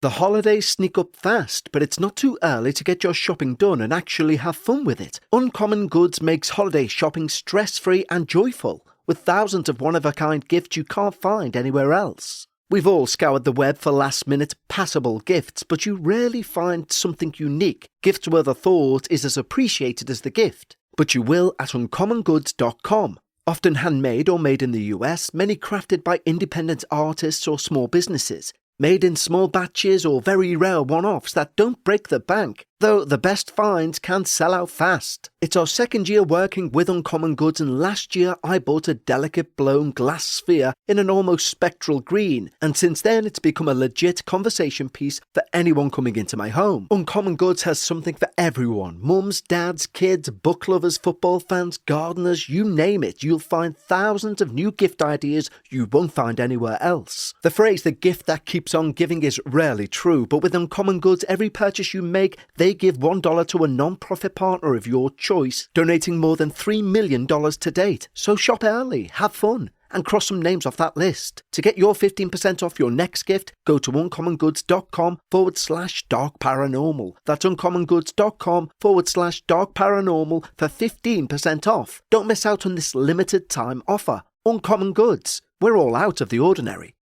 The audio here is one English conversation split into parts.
The holidays sneak up fast, but it's not too early to get your shopping done and actually have fun with it. Uncommon Goods makes holiday shopping stress-free and joyful, with thousands of one-of-a-kind gifts you can't find anywhere else. We've all scoured the web for last-minute, passable gifts, but you rarely find something unique. Gifts worth a thought is as appreciated as the gift, but you will at uncommongoods.com. Often handmade or made in the US, many crafted by independent artists or small businesses. Made in small batches or very rare one-offs that don't break the bank, though the best finds can sell out fast. It's our second year working with Uncommon Goods, and last year I bought a delicate blown glass sphere in an almost spectral green, and since then it's become a legit conversation piece for anyone coming into my home. Uncommon Goods has something for everyone. Mums, dads, kids, book lovers, football fans, gardeners, you name it. You'll find thousands of new gift ideas you won't find anywhere else. The phrase "the gift that keeps on giving" is rarely true, but with Uncommon Goods, every purchase you make, they give $1 to a non-profit partner of your choice, donating more than $3 million to date. So shop early, have fun, and cross some names off that list. To get your 15% off your next gift, go to uncommongoods.com/dark paranormal. That's uncommongoods.com/dark paranormal for 15% off. Don't miss out on this limited time offer. Uncommon Goods. We're all out of the ordinary.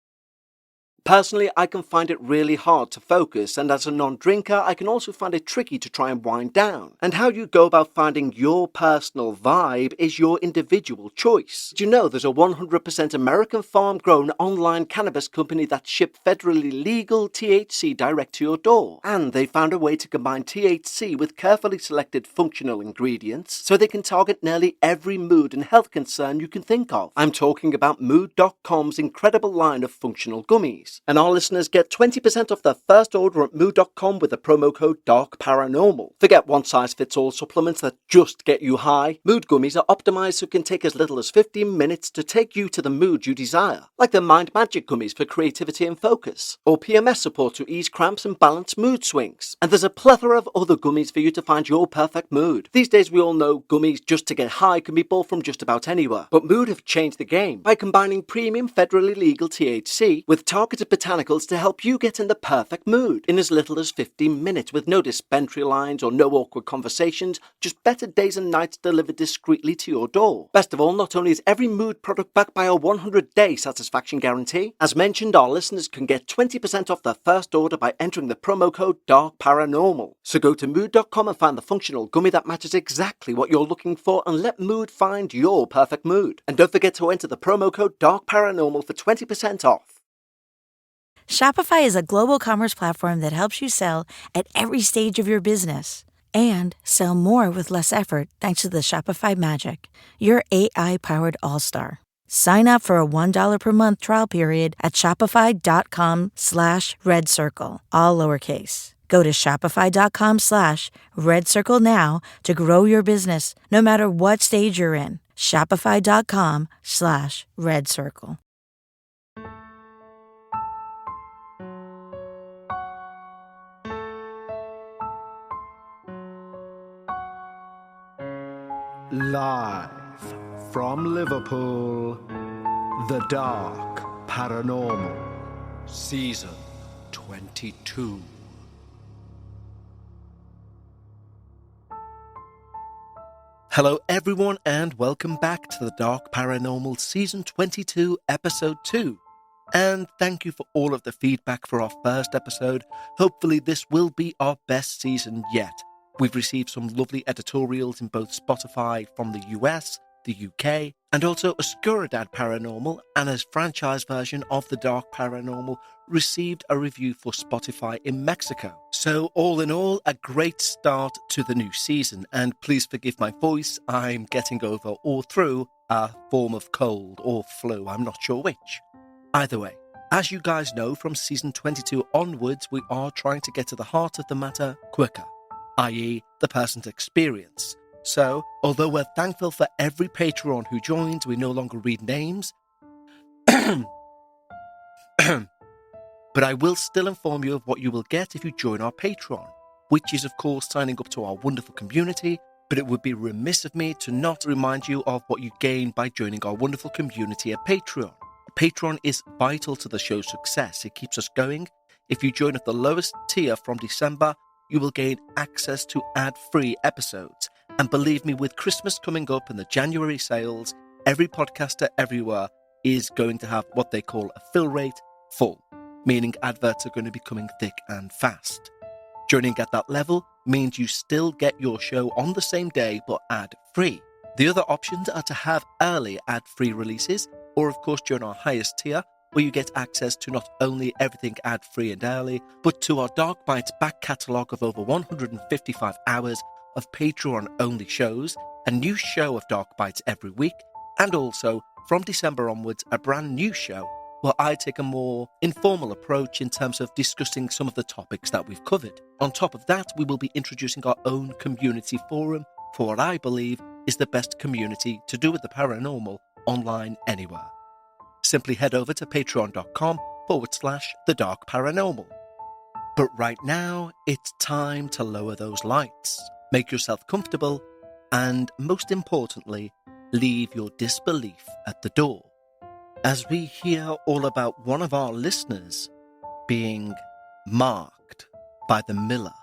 Personally, I can find it really hard to focus, and as a non-drinker, I can also find it tricky to try and wind down. And how you go about finding your personal vibe is your individual choice. Do you know there's a 100% American farm-grown online cannabis company that ships federally legal THC direct to your door? And they found a way to combine THC with carefully selected functional ingredients so they can target nearly every mood and health concern you can think of. I'm talking about Mood.com's incredible line of functional gummies. And our listeners get 20% off their first order at Mood.com with the promo code Dark Paranormal. Forget one-size-fits-all supplements that just get you high. Mood gummies are optimized so it can take as little as 15 minutes to take you to the mood you desire. Like the Mind Magic gummies for creativity and focus, or PMS support to ease cramps and balance mood swings. And there's a plethora of other gummies for you to find your perfect mood. These days we all know gummies just to get high can be bought from just about anywhere. But Mood have changed the game by combining premium federally legal THC with targeted botanicals to help you get in the perfect mood in as little as 15 minutes, with no dispensary lines or no awkward conversations, just better days and nights delivered discreetly to your door. Best of all, not only is every Mood product backed by a 100-day satisfaction guarantee, as mentioned, our listeners can get 20% off their first order by entering the promo code Dark Paranormal. So go to Mood.com and find the functional gummy that matches exactly what you're looking for, and let Mood find your perfect mood. And don't forget to enter the promo code Dark Paranormal for 20% off. Shopify is a global commerce platform that helps you sell at every stage of your business and sell more with less effort thanks to the Shopify Magic, your AI-powered all-star. Sign up for a $1 per month trial period at shopify.com/redcircle, all lowercase. Go to shopify.com/redcircle now to grow your business no matter what stage you're in. Shopify.com/redcircle. Live from Liverpool, The Dark Paranormal, Season 22. Hello everyone and welcome back to The Dark Paranormal Season 22, Episode 2. And thank you for all of the feedback for our first episode. Hopefully this will be our best season yet. We've received some lovely editorials in both Spotify from the US, the UK, and also Dark Paranormal, Anna's franchise version of The Dark Paranormal, received a review for Spotify in Mexico. So all in all, a great start to the new season, and please forgive my voice, I'm getting over or through a form of cold or flu, I'm not sure which. Either way, as you guys know, from season 22 onwards, we are trying to get to the heart of the matter quicker, i.e. the person's experience. So, although we're thankful for every Patreon who joins, we no longer read names. But I will still inform you of what you will get if you join our Patreon, which is of course signing up to our wonderful community, but it would be remiss of me to not remind you of what you gain by joining our wonderful community at Patreon. Patreon is vital to the show's success. It keeps us going, If you join at the lowest tier from December, you will gain access to ad-free episodes. And believe me, with Christmas coming up and the January sales, every podcaster everywhere is going to have what they call a fill rate full, meaning adverts are going to be coming thick and fast. Joining at that level means you still get your show on the same day but ad-free. The other options are to have early ad-free releases, or of course join our highest tier, where you get access to not only everything ad-free and early, but to our Dark Bites back catalogue of over 155 hours of Patreon-only shows, a new show of Dark Bites every week, and also, from December onwards, a brand new show where I take a more informal approach in terms of discussing some of the topics that we've covered. On top of that, we will be introducing our own community forum for what I believe is the best community to do with the paranormal online anywhere. Simply head over to patreon.com/The Dark Paranormal. But right now, it's time to lower those lights, make yourself comfortable, and most importantly, leave your disbelief at the door, as we hear all about one of our listeners being marked by the miller.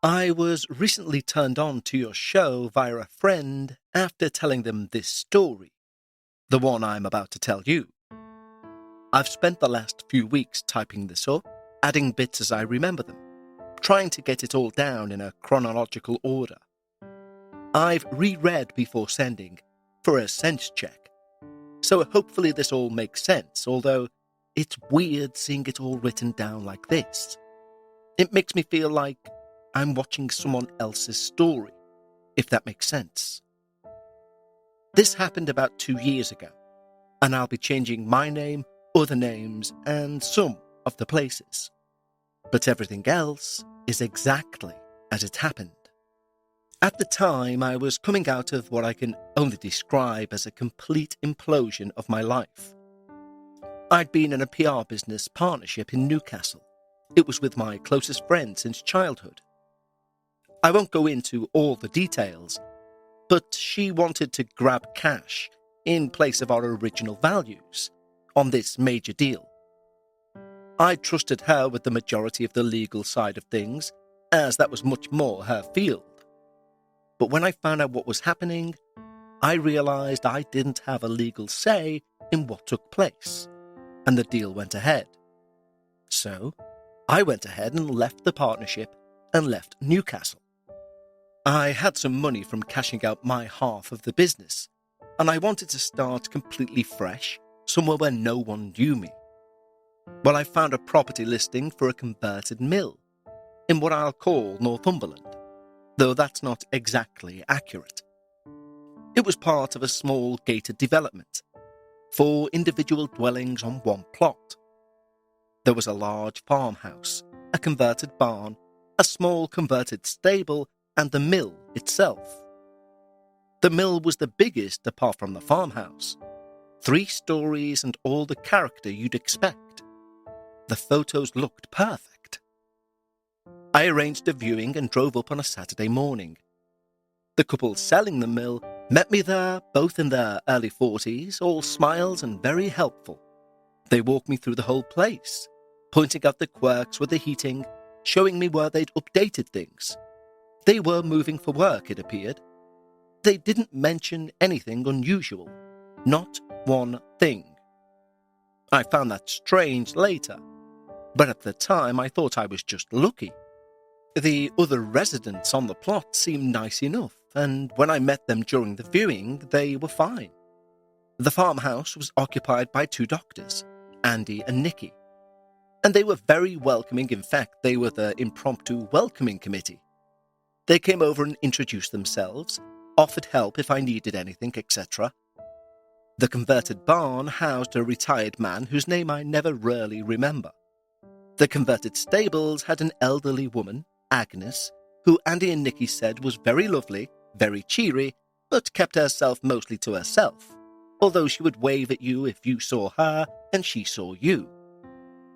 I was recently turned on to your show via a friend after telling them this story, the one I'm about to tell you. I've spent the last few weeks typing this up, adding bits as I remember them, trying to get it all down in a chronological order. I've reread before sending for a sense check, so hopefully this all makes sense, although it's weird seeing it all written down like this. It makes me feel like I'm watching someone else's story, if that makes sense. This happened about 2 years ago, and I'll be changing my name, other names, and some of the places. But everything else is exactly as it happened. At the time, I was coming out of what I can only describe as a complete implosion of my life. I'd been in a PR business partnership in Newcastle. It was with my closest friend since childhood. I won't go into all the details, but she wanted to grab cash in place of our original values on this major deal. I trusted her with the majority of the legal side of things, as that was much more her field. But when I found out what was happening, I realised I didn't have a legal say in what took place, and the deal went ahead. So, I went ahead and left the partnership and left Newcastle. I had some money from cashing out my half of the business, and I wanted to start completely fresh, somewhere where no one knew me. Well, I found a property listing for a converted mill in what I'll call Northumberland, though that's not exactly accurate. It was part of a small gated development, 4 individual dwellings on one plot. There was a large farmhouse, a converted barn, a small converted stable, and the mill itself. The mill was the biggest apart from the farmhouse, 3 stories and all the character you'd expect. The photos looked perfect. I arranged a viewing and drove up on a Saturday morning. The couple selling the mill met me there, both in their early 40s, all smiles and very helpful. They walked me through the whole place, pointing out the quirks with the heating, showing me where they'd updated things. They were moving for work, it appeared. They didn't mention anything unusual. Not one thing. I found that strange later, but at the time I thought I was just lucky. The other residents on the plot seemed nice enough, and when I met them during the viewing, they were fine. The farmhouse was occupied by 2 doctors, Andy and Nikki, and they were very welcoming. In fact, they were the impromptu welcoming committee. They came over and introduced themselves, offered help if I needed anything, etc. The converted barn housed a retired man whose name I never really remember. The converted stables had an elderly woman, Agnes, who Andy and Nikki said was very lovely, very cheery, but kept herself mostly to herself, although she would wave at you if you saw her and she saw you.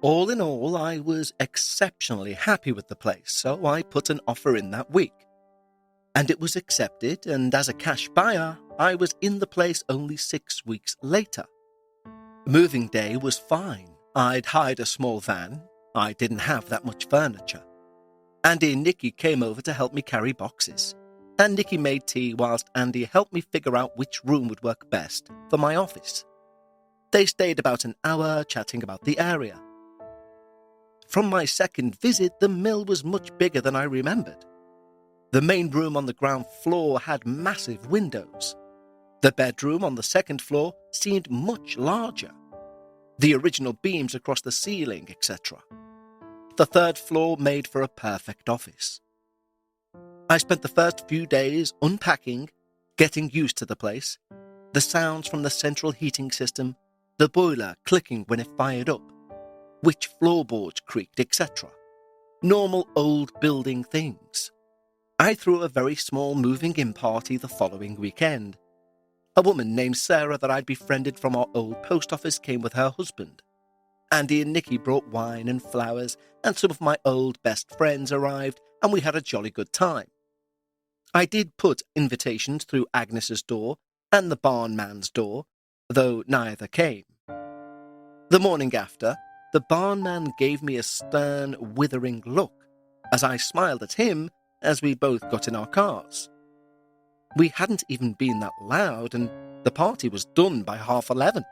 All in all, I was exceptionally happy with the place, so I put an offer in that week. And it was accepted, and as a cash buyer, I was in the place only 6 weeks later. Moving day was fine, I'd hired a small van. I didn't have that much furniture. Andy and Nikki came over to help me carry boxes, and Nikki made tea whilst Andy helped me figure out which room would work best for my office. They stayed about an hour chatting about the area. From my second visit, the mill was much bigger than I remembered. The main room on the ground floor had massive windows. The bedroom on the second floor seemed much larger. The original beams across the ceiling, etc. The third floor made for a perfect office. I spent the first few days unpacking, getting used to the place, the sounds from the central heating system, the boiler clicking when it fired up, which floorboards creaked, etc. Normal old building things. I threw a very small moving-in party the following weekend. A woman named Sarah that I'd befriended from our old post office came with her husband. Andy and Nikki brought wine and flowers, and some of my old best friends arrived, and we had a jolly good time. I did put invitations through Agnes's door and the barn man's door, though neither came. The morning after, the barn man gave me a stern, withering look as I smiled at him as we both got in our cars. We hadn't even been that loud, and the party was done by 11:30.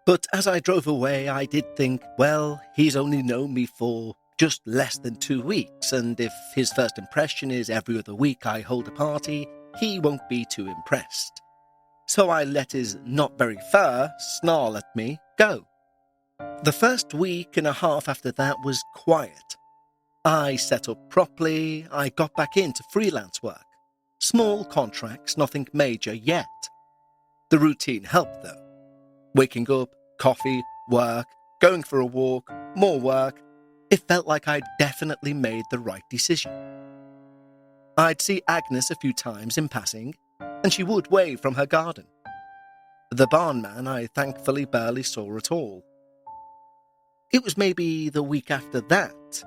But as I drove away, I did think, well, he's only known me for just less than 2 weeks, and if his first impression is every other week I hold a party, he won't be too impressed. So I let his not very fair snarl at me go. The first week and a half after that was quiet. I set up properly, I got back into freelance work. Small contracts, nothing major yet. The routine helped though. Waking up, coffee, work, going for a walk, more work. It felt like I'd definitely made the right decision. I'd see Agnes a few times in passing, and she would wave from her garden. The barn man I thankfully barely saw at all. It was maybe the week after that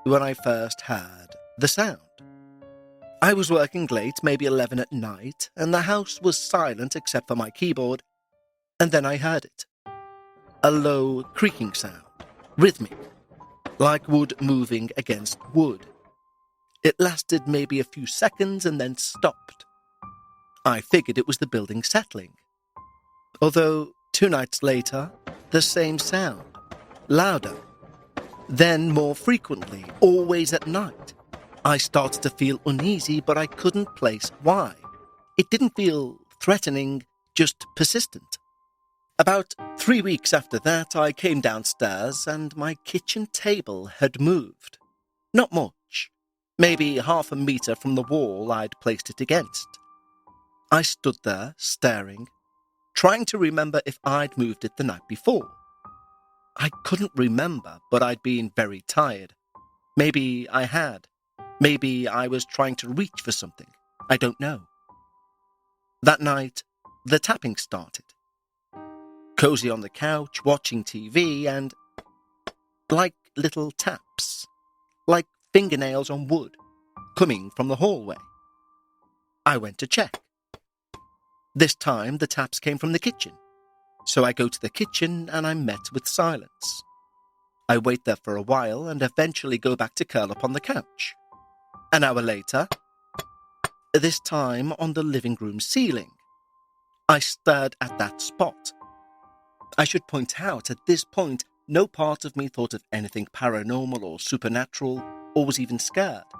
when I first heard the sound. I was working late, maybe 11 at night, and the house was silent except for my keyboard, and then I heard it. A low creaking sound, rhythmic, like wood moving against wood. It lasted maybe a few seconds and then stopped. I figured it was the building settling. Although 2 nights later, the same sound, louder, then more frequently, always at night. I started to feel uneasy, but I couldn't place why. It didn't feel threatening, just persistent. About 3 weeks after that, I came downstairs and my kitchen table had moved. Not much, maybe 1/2 meter from the wall I'd placed it against. I stood there, staring, trying to remember if I'd moved it the night before. I couldn't remember, but I'd been very tired. Maybe I had. Maybe I was trying to reach for something. I don't know. That night, the tapping started. Cozy on the couch, watching TV, and like little taps, like fingernails on wood, coming from the hallway. I went to check. This time, the taps came from the kitchen. So I go to the kitchen and I'm met with silence. I wait there for a while and eventually go back to curl up on the couch. An hour later, this time on the living room ceiling. I stared at that spot. I should point out, at this point, no part of me thought of anything paranormal or supernatural, or was even scared.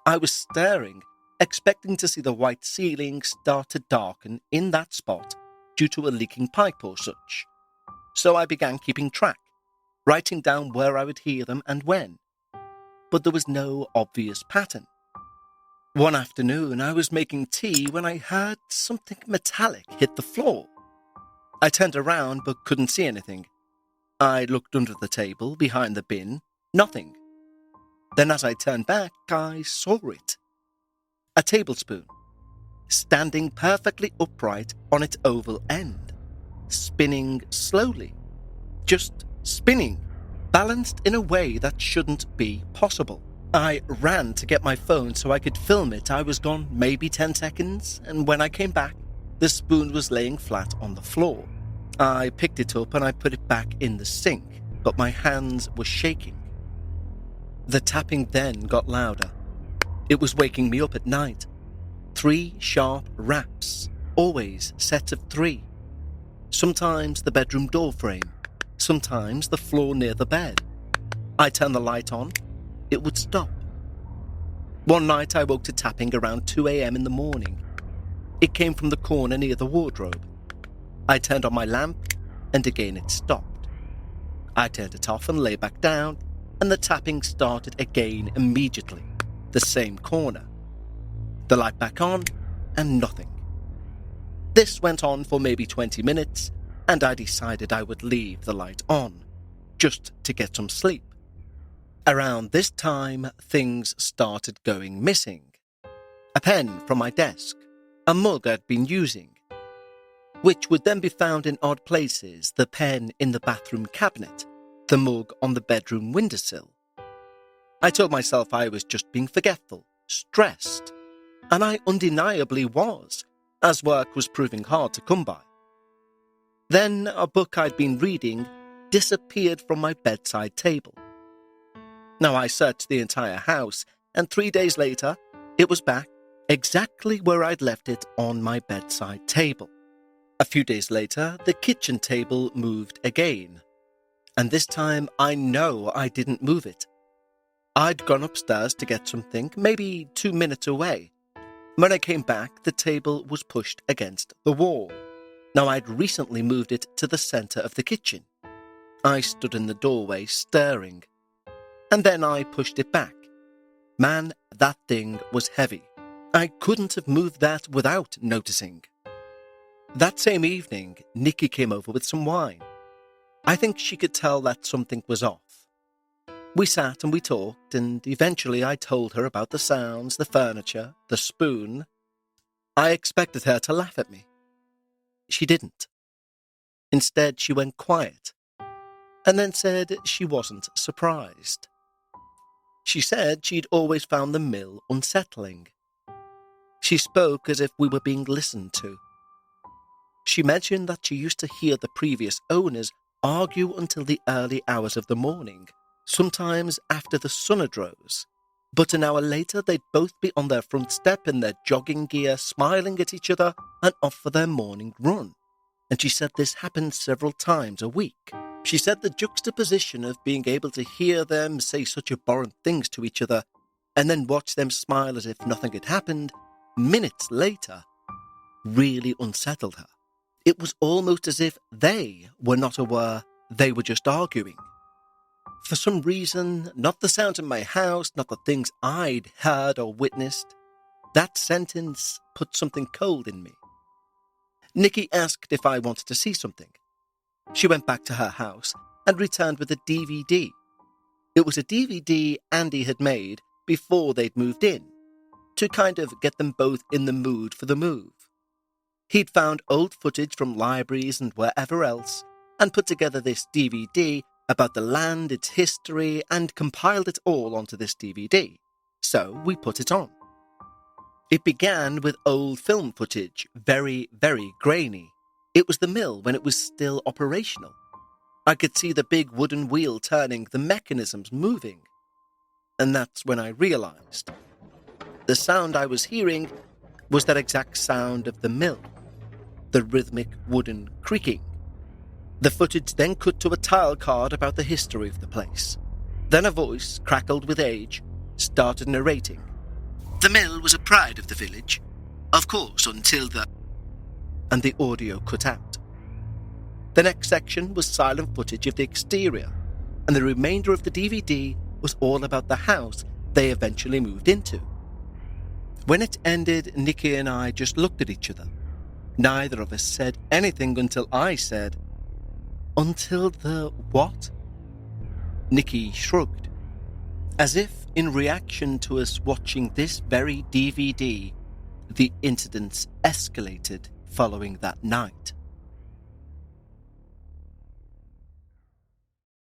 I was staring, expecting to see the white ceiling start to darken in that spot due to a leaking pipe or such. So I began keeping track, writing down where I would hear them and when. But there was no obvious pattern. One afternoon, I was making tea when I heard something metallic hit the floor. I turned around but couldn't see anything. I looked under the table, behind the bin, nothing. Then as I turned back, I saw it. A tablespoon, standing perfectly upright on its oval end, spinning slowly, just spinning, balanced in a way that shouldn't be possible. I ran to get my phone so I could film it. I was gone maybe 10 seconds, and when I came back, the spoon was laying flat on the floor. I picked it up and I put it back in the sink. but my hands were shaking. The tapping then got louder. It was waking me up at night. 3 sharp raps, always sets of 3. Sometimes the bedroom door frame, sometimes the floor near the bed. I turned the light on, it would stop. One night I woke to tapping around 2 a.m. in the morning. It came from the corner near the wardrobe. I turned on my lamp, and again it stopped. I turned it off and lay back down, and the tapping started again immediately, the same corner. The light back on, and nothing. This went on for maybe 20 minutes, and I decided I would leave the light on, just to get some sleep. Around this time, things started going missing. A pen from my desk, a mug I'd been using, which would then be found in odd places, the pen in the bathroom cabinet, the mug on the bedroom windowsill. I told myself I was just being forgetful, stressed, and I undeniably was, as work was proving hard to come by. Then a book I'd been reading disappeared from my bedside table. Now I searched the entire house, and 3 days later, it was back exactly where I'd left it on my bedside table. A few days later, the kitchen table moved again. And this time, I know I didn't move it. I'd gone upstairs to get something, maybe 2 minutes away. When I came back, the table was pushed against the wall. Now I'd recently moved it to the centre of the kitchen. I stood in the doorway, staring. And then I pushed it back. Man, that thing was heavy. I couldn't have moved that without noticing. That same evening, Nikki came over with some wine. I think she could tell that something was off. We sat and we talked, and eventually I told her about the sounds, the furniture, the spoon. I expected her to laugh at me. She didn't. Instead, she went quiet, and then said she wasn't surprised. She said she'd always found the mill unsettling. She spoke as if we were being listened to. She mentioned that she used to hear the previous owners argue until the early hours of the morning, sometimes after the sun had rose. But an hour later, they'd both be on their front step in their jogging gear, smiling at each other and off for their morning run. And she said this happened several times a week. She said the juxtaposition of being able to hear them say such abhorrent things to each other and then watch them smile as if nothing had happened minutes later really unsettled her. It was almost as if they were not aware they were just arguing. For some reason, not the sound in my house, not the things I'd heard or witnessed, that sentence put something cold in me. Nikki asked if I wanted to see something. She went back to her house and returned with a DVD. It was a DVD Andy had made before they'd moved in, to kind of get them both in the mood for the move. He'd found old footage from libraries and wherever else, and put together this DVD about the land, its history, and compiled it all onto this DVD. So we put it on. It began with old film footage, very, very grainy. It was the mill when it was still operational. I could see the big wooden wheel turning, the mechanisms moving. And that's when I realized. The sound I was hearing was that exact sound of the mill. The rhythmic wooden creaking. The footage then cut to a tile card about the history of the place. Then a voice, crackled with age, started narrating. The mill was a pride of the village, of course, until the... And the audio cut out. The next section was silent footage of the exterior, and the remainder of the DVD was all about the house they eventually moved into. When it ended, Nikki and I just looked at each other. Neither of us said anything until I said, "Until the what?" Nikki shrugged, as if in reaction to us watching this very DVD, the incidents escalated following that night.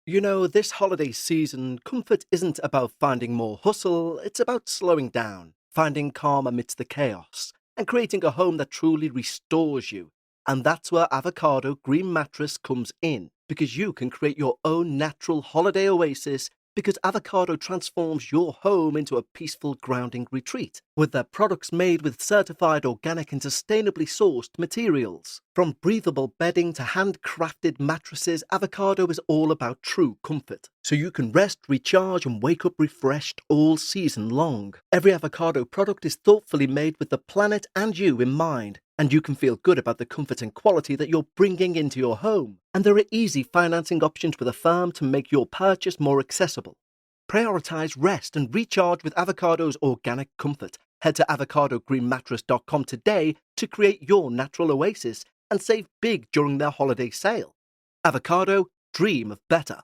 You know, this holiday season, comfort isn't about finding more hustle, it's about slowing down, finding calm amidst the chaos, and creating a home that truly restores you. And that's where Avocado Green Mattress comes in. because you can create your own natural holiday oasis, because avocado transforms your home into a peaceful grounding retreat with their products made with certified organic and sustainably sourced materials. From breathable bedding to handcrafted mattresses, avocado is all about true comfort. So you can rest, recharge and wake up refreshed all season long. Every avocado product is thoughtfully made with the planet and you in mind, and you can feel good about the comfort and quality that you're bringing into your home. And there are easy financing options with a firm to make your purchase more accessible. Prioritize rest and recharge with avocado's organic comfort. Head to avocadogreenmattress.com today to create your natural oasis and save big during their holiday sale. Avocado, dream of better.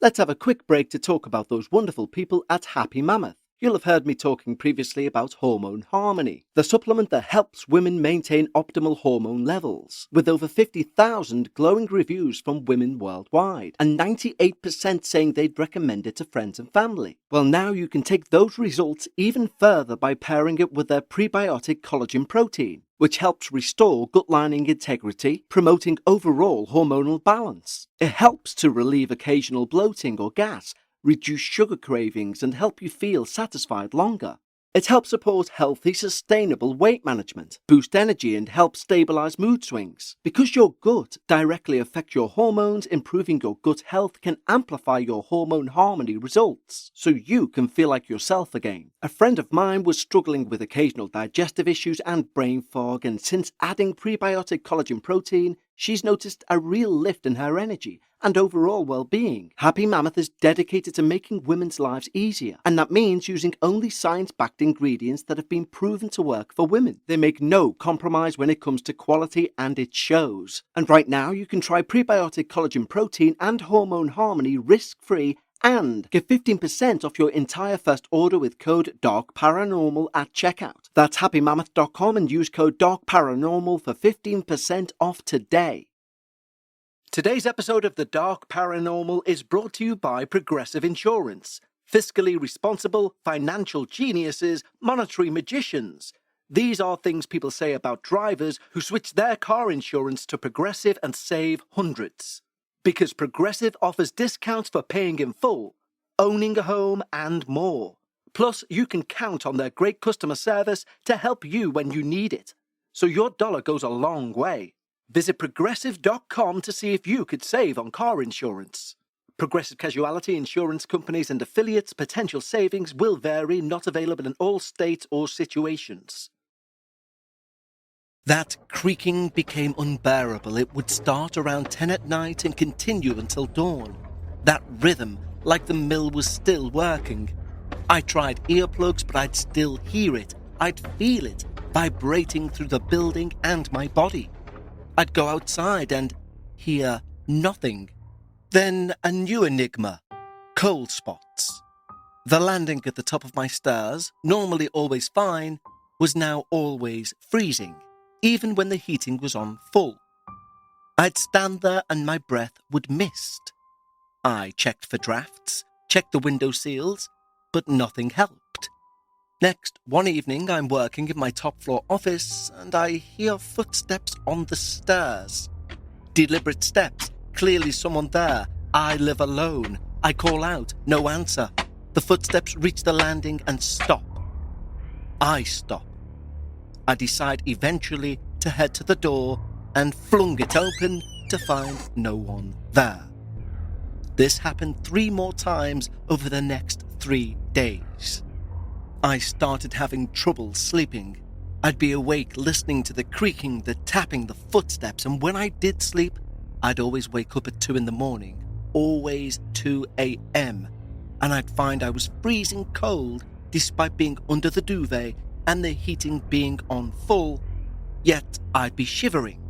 Let's have a quick break to talk about those wonderful people at Happy Mammoth. You'll have heard me talking previously about Hormone Harmony, the supplement that helps women maintain optimal hormone levels, with over 50,000 glowing reviews from women worldwide, and 98% saying they'd recommend it to friends and family. Well, now you can take those results even further by pairing it with their prebiotic collagen protein, which helps restore gut lining integrity, promoting overall hormonal balance. It helps to relieve occasional bloating or gas, reduce sugar cravings and help you feel satisfied longer. It helps support healthy, sustainable weight management, boost energy and help stabilize mood swings. Because your gut directly affects your hormones, improving your gut health can amplify your hormone harmony results, so you can feel like yourself again. A friend of mine was struggling with occasional digestive issues and brain fog, and since adding prebiotic collagen protein, she's noticed a real lift in her energy and overall well-being. Happy Mammoth is dedicated to making women's lives easier, and that means using only science-backed ingredients that have been proven to work for women. They make no compromise when it comes to quality, and it shows. And right now, you can try prebiotic collagen protein and hormone harmony risk-free and get 15% off your entire first order with code Dark Paranormal at checkout. That's happymammoth.com and use code Dark Paranormal for 15% off today. Today's episode of The Dark Paranormal is brought to you by Progressive Insurance. Fiscally responsible, financial geniuses, monetary magicians. These are things people say about drivers who switch their car insurance to Progressive and save hundreds. Because Progressive offers discounts for paying in full, owning a home, and more. Plus, you can count on their great customer service to help you when you need it. So your dollar goes a long way. Visit Progressive.com to see if you could save on car insurance. Progressive Casualty Insurance Companies and affiliates' potential savings will vary, not available in all states or situations. That creaking became unbearable. It would start around 10 at night and continue until dawn. That rhythm, like the mill was still working. I tried earplugs, but I'd still hear it. I'd feel it, vibrating through the building and my body. I'd go outside and hear nothing. Then a new enigma. Cold spots. The landing at the top of my stairs, normally always fine, was now always freezing, even when the heating was on full. I'd stand there and my breath would mist. I checked for drafts, checked the window seals, but nothing helped. Next, one evening I'm working in my top floor office and I hear footsteps on the stairs. Deliberate steps, clearly someone there. I live alone. I call out, no answer. The footsteps reach the landing and stop. I stop. I decide eventually to head to the door and flung it open to find no one there. This happened 3 more times over the next 3 days. I started having trouble sleeping. I'd be awake listening to the creaking, the tapping, the footsteps, and when I did sleep, I'd always wake up at 2 in the morning, always 2 a.m., and I'd find I was freezing cold despite being under the duvet and the heating being on full, yet I'd be shivering.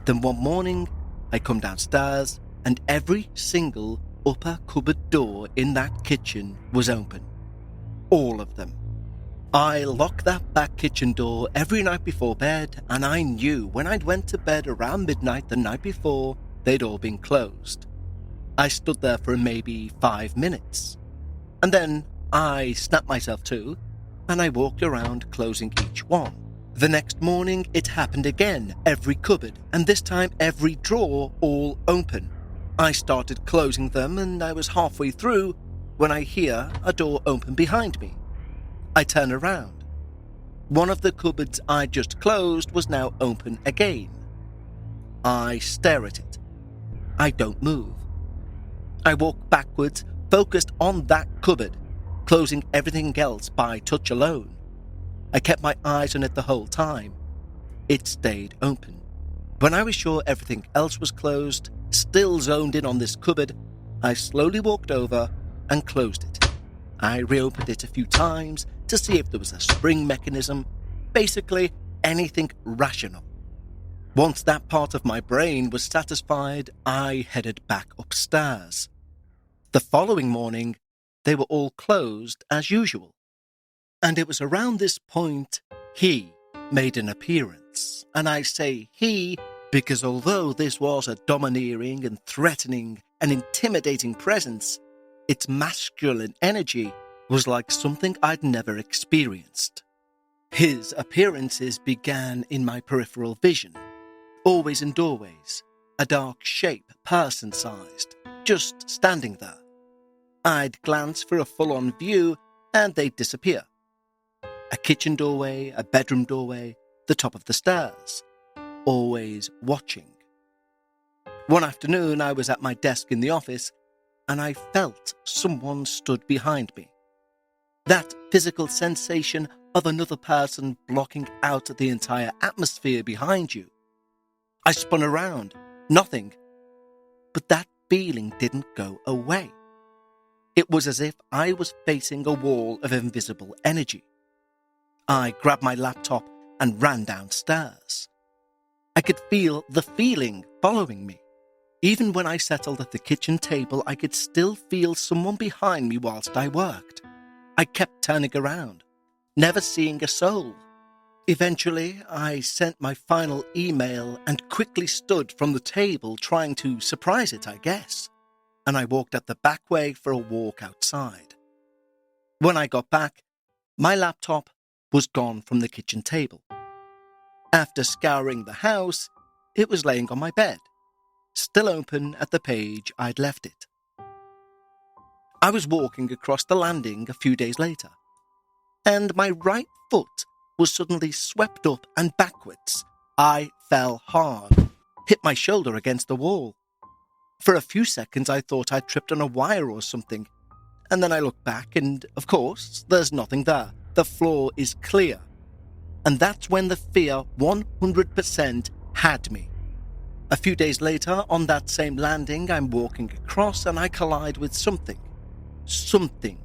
Then one morning, I come downstairs and every single upper cupboard door in that kitchen was open. All of them. I locked that back kitchen door every night before bed, and I knew when I'd went to bed around midnight the night before, they'd all been closed. I stood there for maybe 5 minutes, and then I snapped myself to, and I walked around closing each one. The next morning, it happened again, every cupboard, and this time every drawer all open. I started closing them and I was halfway through when I hear a door open behind me. I turn around. One of the cupboards I just closed was now open again. I stare at it. I don't move. I walk backwards, focused on that cupboard, closing everything else by touch alone. I kept my eyes on it the whole time. It stayed open. When I was sure everything else was closed, still zoned in on this cupboard, I slowly walked over and closed it. I reopened it a few times to see if there was a spring mechanism, basically anything rational. Once that part of my brain was satisfied, I headed back upstairs. The following morning, they were all closed as usual. And it was around this point he made an appearance. And I say he because although this was a domineering and threatening and intimidating presence, its masculine energy was like something I'd never experienced. His appearances began in my peripheral vision, always in doorways, a dark shape, person-sized, just standing there. I'd glance for a full-on view and they'd disappear. A kitchen doorway, a bedroom doorway, the top of the stairs, always watching. One afternoon I was at my desk in the office and I felt someone stood behind me. That physical sensation of another person blocking out the entire atmosphere behind you. I spun around, nothing, but that feeling didn't go away. It was as if I was facing a wall of invisible energy. I grabbed my laptop and ran downstairs. I could feel the feeling following me. Even when I settled at the kitchen table, I could still feel someone behind me whilst I worked. I kept turning around, never seeing a soul. Eventually, I sent my final email and quickly stood from the table trying to surprise it, I guess. And I walked up the back way for a walk outside. When I got back, my laptop was gone from the kitchen table. After scouring the house, it was laying on my bed, still open at the page I'd left it. I was walking across the landing a few days later, and my right foot was suddenly swept up and backwards. I fell hard, hit my shoulder against the wall. For a few seconds I thought I'd tripped on a wire or something, and then I looked back and, of course, there's nothing there. The floor is clear. And that's when the fear 100% had me. A few days later, on that same landing, I'm walking across and I collide with something. Something.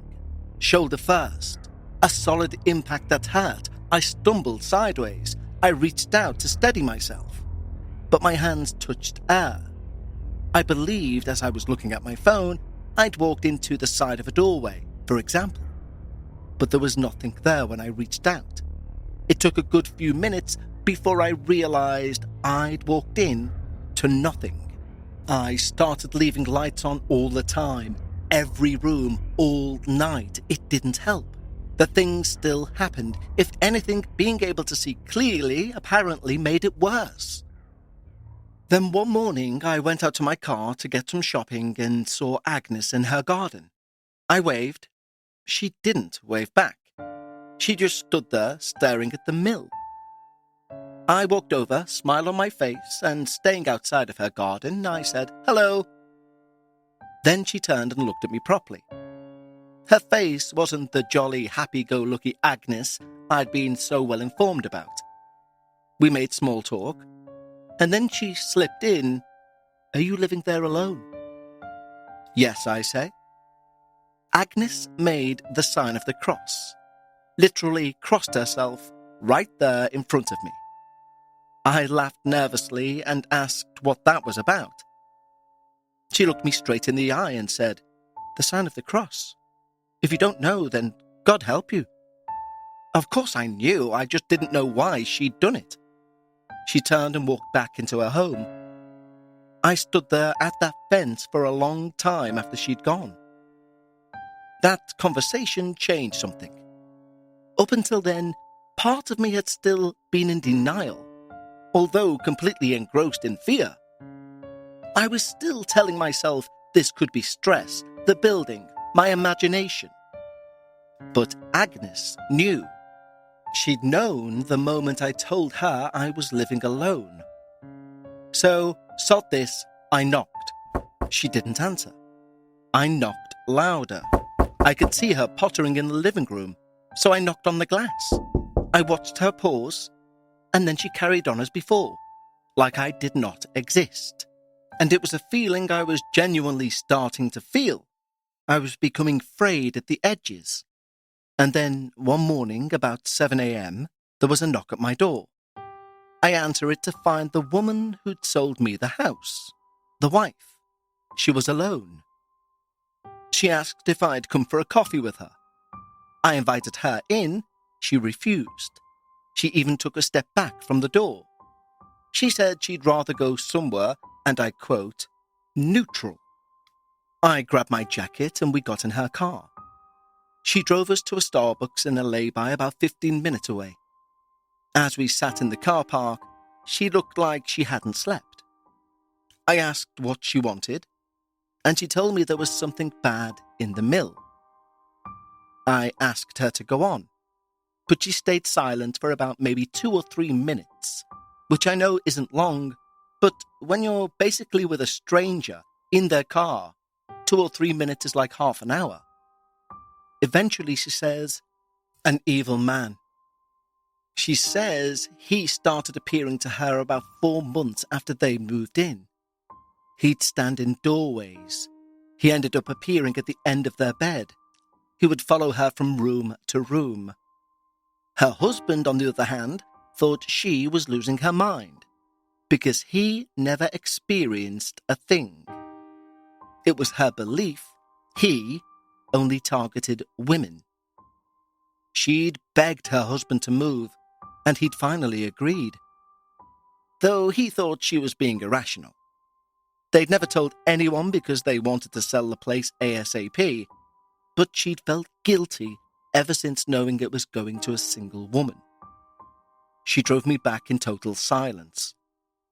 Shoulder first. A solid impact that hurt. I stumbled sideways. I reached out to steady myself. But my hands touched air. I believed as I was looking at my phone, I'd walked into the side of a doorway, for example. But there was nothing there when I reached out. It took a good few minutes before I realized I'd walked in to nothing. I started leaving lights on all the time, every room, all night. It didn't help. The thing still happened. If anything, being able to see clearly apparently made it worse. Then one morning I went out to my car to get some shopping and saw Agnes in her garden. I waved. She didn't wave back. She just stood there staring at the mill. I walked over, smile on my face, and staying outside of her garden, I said, "Hello." Then she turned and looked at me properly. Her face wasn't the jolly, happy-go-lucky Agnes I'd been so well informed about. We made small talk, and then she slipped in, "Are you living there alone?" "Yes," I say. Agnes made the sign of the cross, literally crossed herself right there in front of me. I laughed nervously and asked what that was about. She looked me straight in the eye and said, "The sign of the cross. If you don't know, then God help you." Of course I knew, I just didn't know why she'd done it. She turned and walked back into her home. I stood there at that fence for a long time after she'd gone. That conversation changed something. Up until then, part of me had still been in denial, although completely engrossed in fear. I was still telling myself this could be stress, the building, my imagination. But Agnes knew. She'd known the moment I told her I was living alone. So, sod this, I knocked. She didn't answer. I knocked louder. I could see her pottering in the living room, so I knocked on the glass. I watched her pause, and then she carried on as before, like I did not exist. And it was a feeling I was genuinely starting to feel. I was becoming frayed at the edges. And then, one morning, about 7 a.m., there was a knock at my door. I answer it to find the woman who'd sold me the house, the wife. She was alone. She asked if I'd come for a coffee with her. I invited her in. She refused. She even took a step back from the door. She said she'd rather go somewhere, and I quote, neutral. I grabbed my jacket and we got in her car. She drove us to a Starbucks in a lay-by about 15 minutes away. As we sat in the car park, she looked like she hadn't slept. I asked what she wanted, and she told me there was something bad in the mill. I asked her to go on, but she stayed silent for about maybe 2 or 3 minutes, which I know isn't long, but when you're basically with a stranger in their car, 2 or 3 minutes is like half an hour. Eventually she says, an evil man. She says he started appearing to her about 4 months after they moved in. He'd stand in doorways. He ended up appearing at the end of their bed. He would follow her from room to room. Her husband, on the other hand, thought she was losing her mind because he never experienced a thing. It was her belief he only targeted women. She'd begged her husband to move, and he'd finally agreed, though he thought she was being irrational. They'd never told anyone because they wanted to sell the place ASAP, but she'd felt guilty ever since knowing it was going to a single woman. She drove me back in total silence.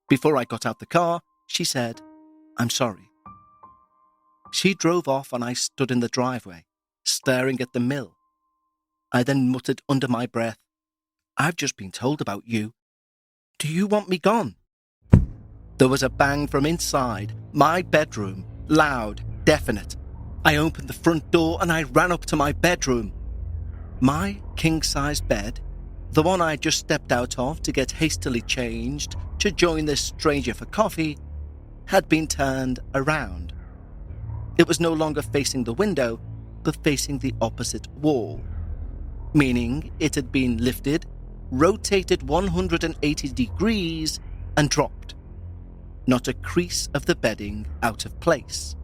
Before I got out the car, she said, I'm sorry. She drove off and I stood in the driveway, staring at the mill. I then muttered under my breath, I've just been told about you. Do you want me gone? There was a bang from inside, my bedroom, loud, definite. I opened the front door and I ran up to my bedroom. My king-size bed, the one I just stepped out of to get hastily changed to join this stranger for coffee, had been turned around. It was no longer facing the window, but facing the opposite wall, meaning it had been lifted, rotated 180 degrees, and dropped. Not a crease of the bedding out of place.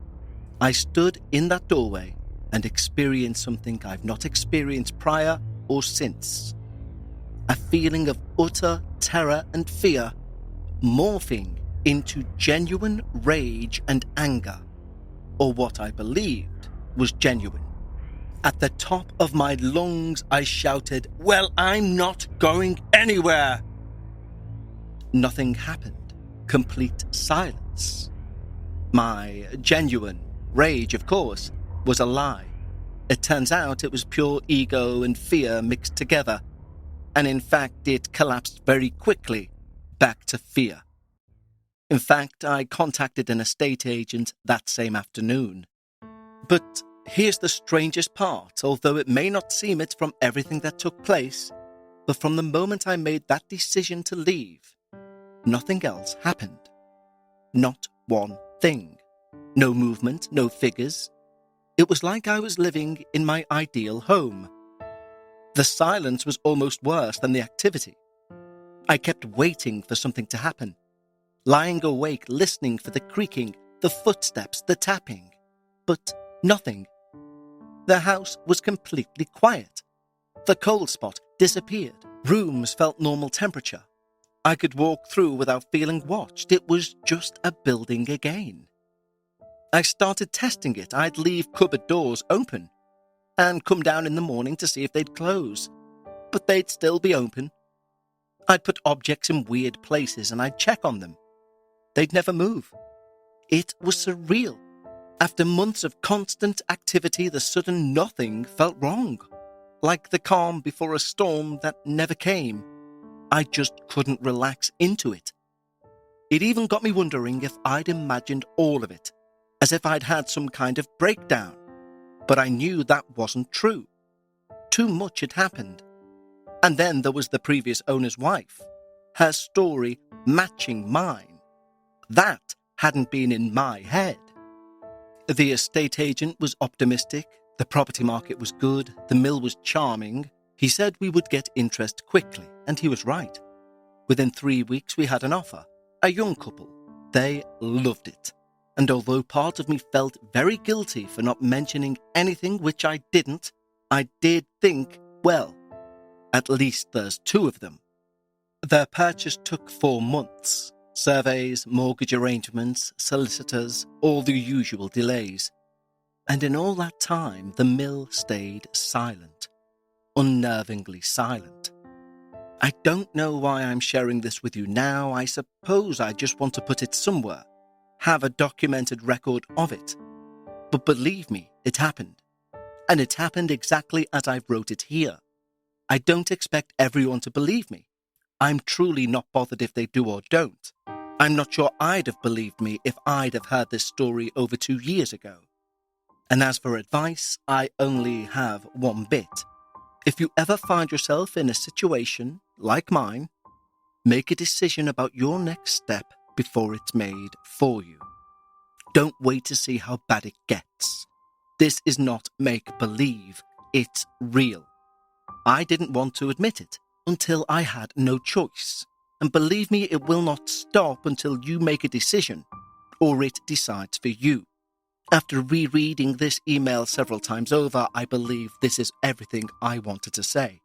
I stood in that doorway and experienced something I've not experienced prior or since. A feeling of utter terror and fear, morphing into genuine rage and anger, or what I believed was genuine. At the top of my lungs, I shouted, well, I'm not going anywhere. Nothing happened. Complete silence. My genuine rage, of course, was a lie. It turns out it was pure ego and fear mixed together, and in fact it collapsed very quickly back to fear. In fact, I contacted an estate agent that same afternoon. But here's the strangest part, although it may not seem it from everything that took place, but from the moment I made that decision to leave, nothing else happened. Not one thing. No movement, no figures. It was like I was living in my ideal home. The silence was almost worse than the activity. I kept waiting for something to happen, lying awake listening for the creaking, the footsteps, the tapping. But nothing. The house was completely quiet. The cold spot disappeared. Rooms felt normal temperature. I could walk through without feeling watched. It was just a building again. I started testing it. I'd leave cupboard doors open and come down in the morning to see if they'd close. but they'd still be open. I'd put objects in weird places and I'd check on them. They'd never move. It was surreal. After months of constant activity, the sudden nothing felt wrong. Like the calm before a storm that never came. I just couldn't relax into it. It even got me wondering if I'd imagined all of it, as if I'd had some kind of breakdown. But I knew that wasn't true. Too much had happened. And then there was the previous owner's wife. Her story matching mine. That hadn't been in my head. The estate agent was optimistic, the property market was good, the mill was charming. He said we would get interest quickly, and he was right. Within 3 weeks we had an offer, a young couple. They loved it. And although part of me felt very guilty for not mentioning anything which I didn't, I did think, well, at least there's 2 of them. Their purchase took 4 months. Surveys, mortgage arrangements, solicitors, all the usual delays. And in all that time, the mill stayed silent. Unnervingly silent. I don't know why I'm sharing this with you now. I suppose I just want to put it somewhere. Have a documented record of it. But believe me, it happened. And it happened exactly as I've wrote it here. I don't expect everyone to believe me. I'm truly not bothered if they do or don't. I'm not sure I'd have believed me if I'd have heard this story over 2 years ago. And as for advice, I only have one bit. If you ever find yourself in a situation like mine, make a decision about your next step before it's made for you. Don't wait to see how bad it gets. This is not make-believe, it's real. I didn't want to admit it until I had no choice. And believe me, it will not stop until you make a decision, or it decides for you. After rereading this email several times over, I believe this is everything I wanted to say.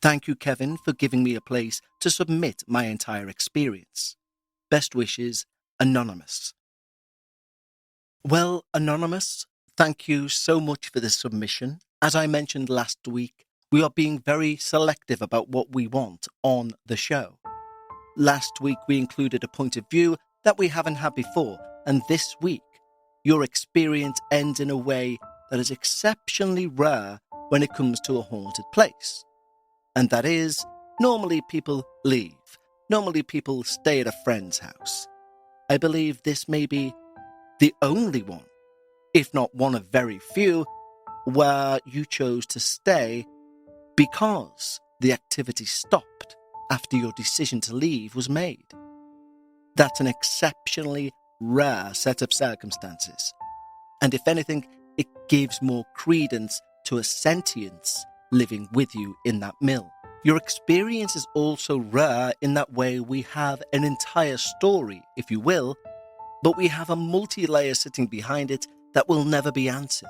Thank you, Kevin, for giving me a place to submit my entire experience. Best wishes, Anonymous. Well, Anonymous, thank you so much for this submission. As I mentioned last week, we are being very selective about what we want on the show. Last week we included a point of view that we haven't had before, and this week your experience ends in a way that is exceptionally rare when it comes to a haunted place. And that is, normally people leave. Normally people stay at a friend's house. I believe this may be the only one, if not one of very few, where you chose to stay because the activity stopped after your decision to leave was made. That's an exceptionally rare set of circumstances. And if anything, it gives more credence to a sentience living with you in that mill. Your experience is also rare in that way we have an entire story, if you will, but we have a multi-layer sitting behind it that will never be answered.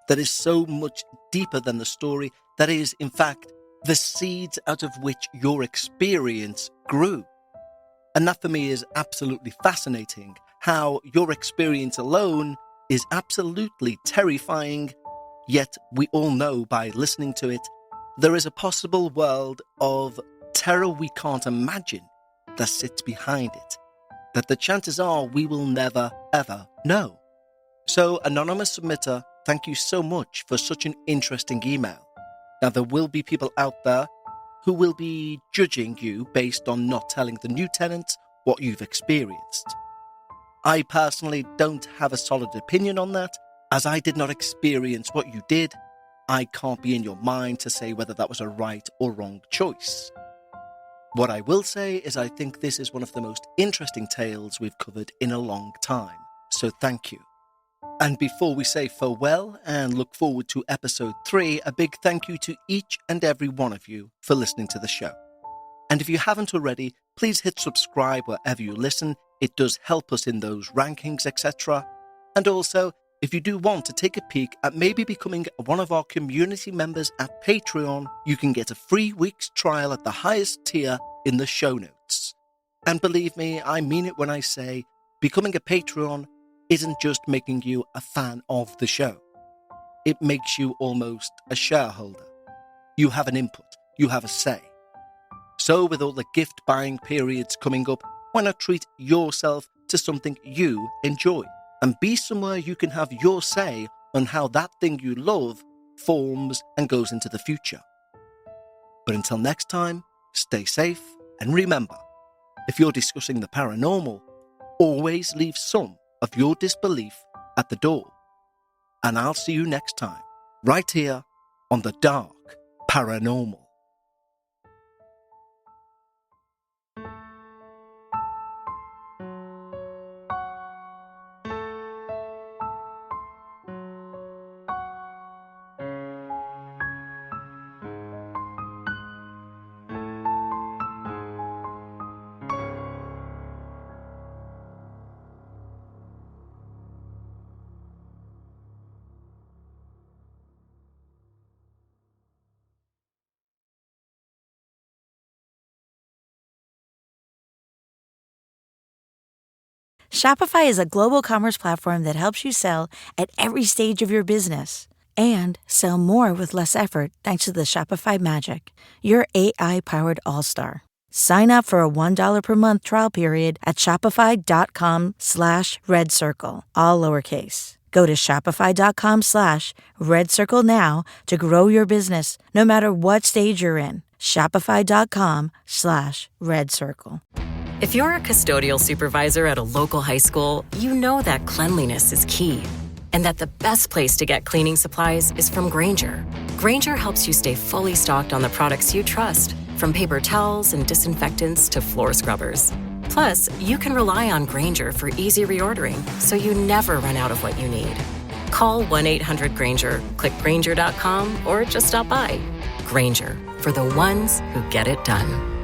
That is so much deeper than the story, that is, in fact, the seeds out of which your experience grew. And that for me is absolutely fascinating, how your experience alone is absolutely terrifying, yet we all know by listening to it, there is a possible world of terror we can't imagine that sits behind it, that the chances are we will never, ever know. So, Anonymous Submitter, thank you so much for such an interesting email. Now, there will be people out there who will be judging you based on not telling the new tenants what you've experienced. I personally don't have a solid opinion on that, as I did not experience what you did. I can't be in your mind to say whether that was a right or wrong choice. What I will say is I think this is one of the most interesting tales we've covered in a long time, so thank you. And before we say farewell and look forward to episode 3, a big thank you to each and every one of you for listening to the show. And if you haven't already, please hit subscribe wherever you listen. It does help us in those rankings, etc. And also, if you do want to take a peek at maybe becoming one of our community members at Patreon, you can get a free week's trial at the highest tier in the show notes. And believe me, I mean it when I say becoming a Patreon isn't just making you a fan of the show. It makes you almost a shareholder. You have an input. you have a say. So with all the gift buying periods coming up, why not treat yourself to something you enjoy and be somewhere you can have your say on how that thing you love forms and goes into the future. But until next time, stay safe and remember, if you're discussing the paranormal, always leave some of your disbelief at the door. And I'll see you next time, right here on the Dark Paranormal. Shopify is a global commerce platform that helps you sell at every stage of your business and sell more with less effort thanks to the Shopify Magic, your AI-powered all-star. Sign up for a $1 per month trial period at shopify.com/redcircle, all lowercase. Go to shopify.com/redcircle now to grow your business no matter what stage you're in. Shopify.com/redcircle. If you're a custodial supervisor at a local high school, you know that cleanliness is key and that the best place to get cleaning supplies is from Grainger. Grainger helps you stay fully stocked on the products you trust, from paper towels and disinfectants to floor scrubbers. Plus, you can rely on Grainger for easy reordering, so you never run out of what you need. Call 1-800-GRAINGER, click Grainger.com, or just stop by. Grainger, for the ones who get it done.